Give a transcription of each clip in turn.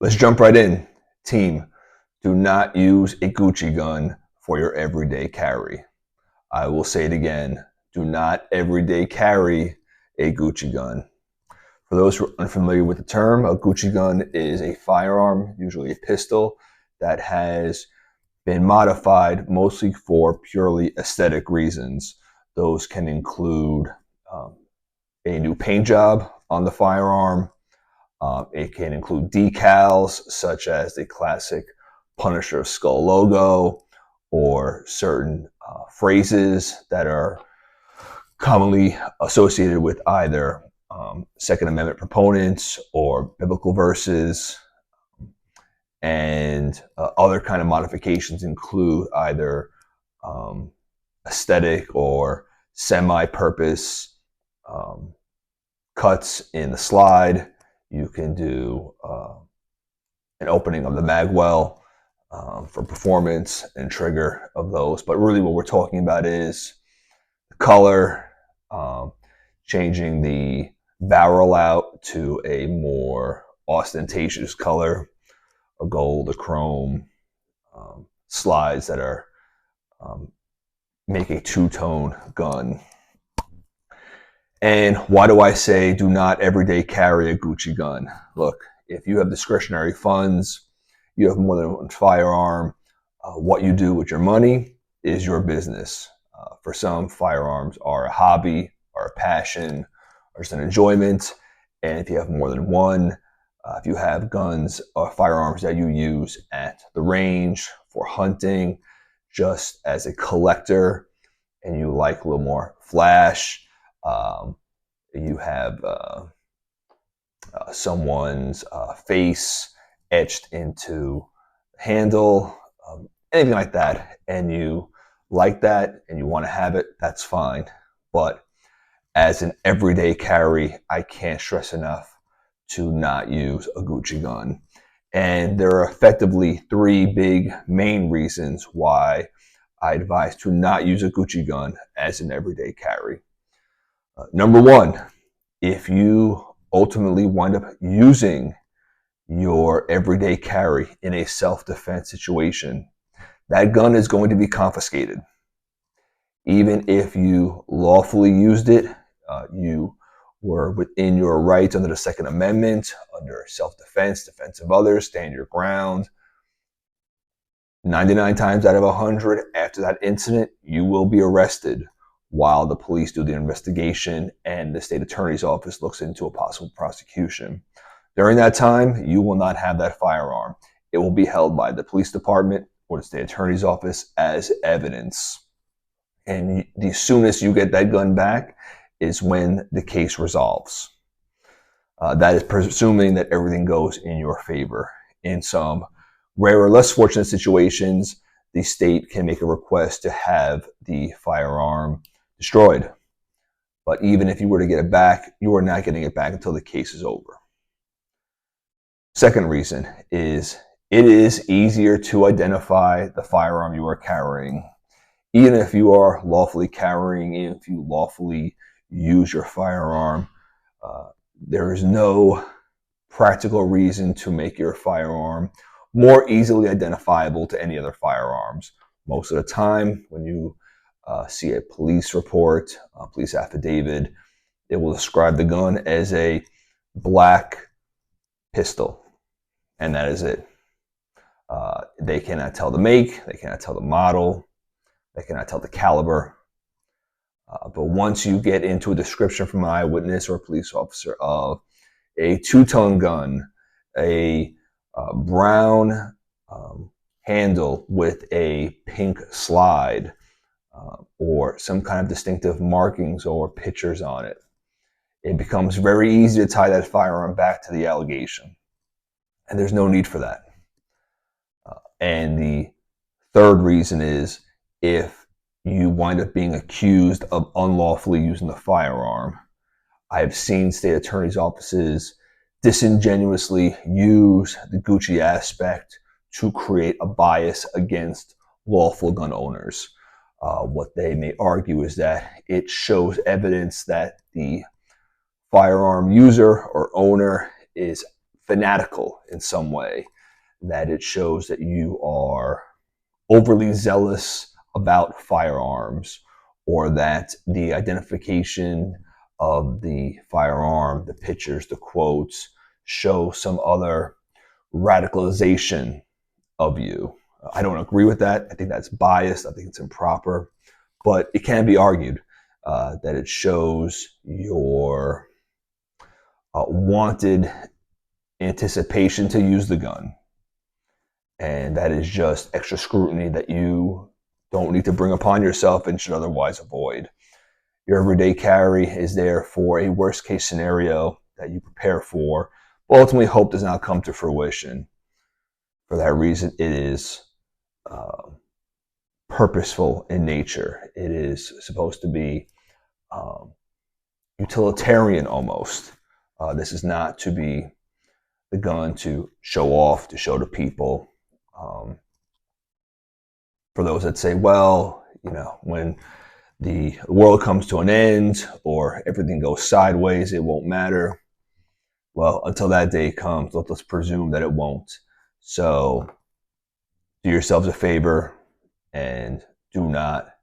Let's jump right in. Team, do not use a Gucci gun for your everyday carry. I will say it again. Do not everyday carry a Gucci gun. For those who are unfamiliar with the term, a Gucci gun is a firearm, usually a pistol, that has been modified mostly for purely aesthetic reasons. Those can include um, a new paint job on the firearm. It can include decals such as the classic Punisher skull logo or certain phrases that are commonly associated with either Second Amendment proponents or biblical verses. And other kind of modifications include either um, aesthetic or semi-purpose um, cuts in the slide. You can do an opening of the magwell for performance and trigger of those. But really what we're talking about is the color, um, changing the barrel out to a more ostentatious color, a gold, a chrome, slides that are um, make a two-tone gun. And why do I say do not everyday carry a Gucci gun? Look, if you have discretionary funds, you have more than one firearm, what you do with your money is your business. For some, firearms are a hobby, or a passion, or just an enjoyment. And if you have more than one, if you have guns or firearms that you use at the range for hunting, just as a collector, and you like a little more flash, um, you have someone's face etched into the handle, anything like that, and you like that and you want to have it, that's fine. But as an everyday carry, I can't stress enough to not use a Gucci gun. And there are effectively three big main reasons why I advise to not use a Gucci gun as an everyday carry. Number one, if you ultimately wind up using your everyday carry in a self-defense situation, that gun is going to be confiscated. Even if you lawfully used it, you were within your rights under the Second Amendment, under self-defense, defense of others, stand your ground. 99 times out of 100, after that incident, you will be arrested while the police do the investigation and the state attorney's office looks into a possible prosecution. During that time, you will not have that firearm. It will be held by the police department or the state attorney's office as evidence. And the soonest you get that gun back is when the case resolves. That is presuming that everything goes in your favor. In some rare or less fortunate situations, the state can make a request to have the firearm destroyed. But even if you were to get it back, you are not getting it back until the case is over. Second reason is it is easier to identify the firearm you are carrying. Even if you are lawfully carrying, even if you lawfully use your firearm, there is no practical reason to make your firearm more easily identifiable to any other firearms. Most of the time, when you see a police report, a police affidavit, it will describe the gun as a black pistol, and that is it. They cannot tell the make, they cannot tell the model, they cannot tell the caliber. But once you get into a description from an eyewitness or a police officer of a two-tone gun, a brown handle with a pink slide, or some kind of distinctive markings or pictures on it, it becomes very easy to tie that firearm back to the allegation. And there's no need for that. And the third reason is if you wind up being accused of unlawfully using the firearm. I have seen state attorneys' offices disingenuously use the Gucci aspect to create a bias against lawful gun owners. What they may argue is that it shows evidence that the firearm user or owner is fanatical in some way, that it shows that you are overly zealous about firearms, or that the identification of the firearm, the pictures, the quotes, show some other radicalization of you. I don't agree with that. I think that's biased. I think it's improper. But it can be argued that it shows your wanted anticipation to use the gun. And that is just extra scrutiny that you don't need to bring upon yourself and should otherwise avoid. Your everyday carry is there for a worst case scenario that you prepare for, but ultimately hope does not come to fruition. For that reason, it is purposeful in nature. It is supposed to be utilitarian almost. This is not to be the gun to show off, to show to people. For those that say, well, when the world comes to an end or everything goes sideways, it won't matter. Well, until that day comes, let's presume that it won't. So do yourselves a favor and do not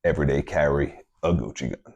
everyday carry a Gucci gun.